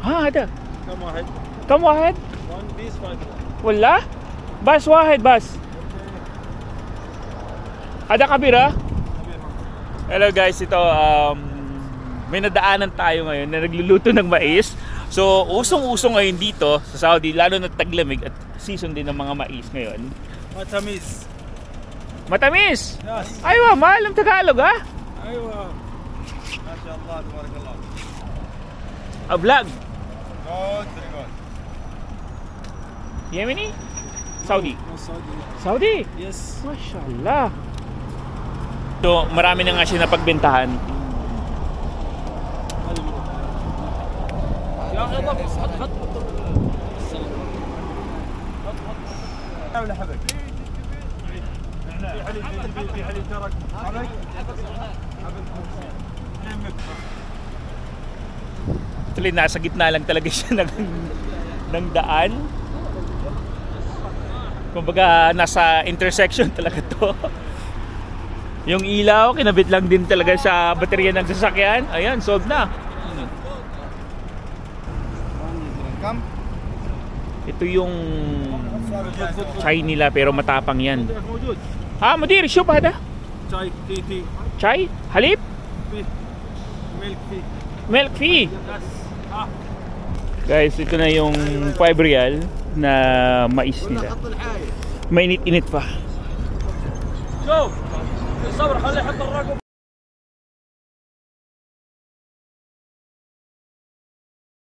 ها هذا كم واحد؟ كم واحد؟ 1 piece 5 ولا بس واحد بس. Ada kabira? Hello guys, ito may nadaanan tayo ngayon na nagluluto ng mais. So usong-uso ngayon dito sa Saudi, lalo na taglamig at season din ng mga mais ngayon. Matamis. Matamis? Yes. Aywa, mahal ang Tagalog ha? Aywa. Mashallah, tabarakallah. A vlog? Good, very good. Yemeni? Saudi? No, Saudi. Saudi? Yes. Mashallah. So marami na nga siya napagbentahan. Actually, nasa gitna lang talaga siya ng daan. Kumbaga, nasa intersection talaga to. Yung ilaw, kinabit lang din talaga sa baterya ng sasakyan. Ayan, solved na. Ito yung chai nila pero matapang yan. Ha, mudir, shop hada? Chai, tea. Chai? Halip? Milk tea. Milk tea? Yes. Guys, ito na yung 5 real na mais nila. Mainit-init pa. شوف صبر خليه يحط الرقم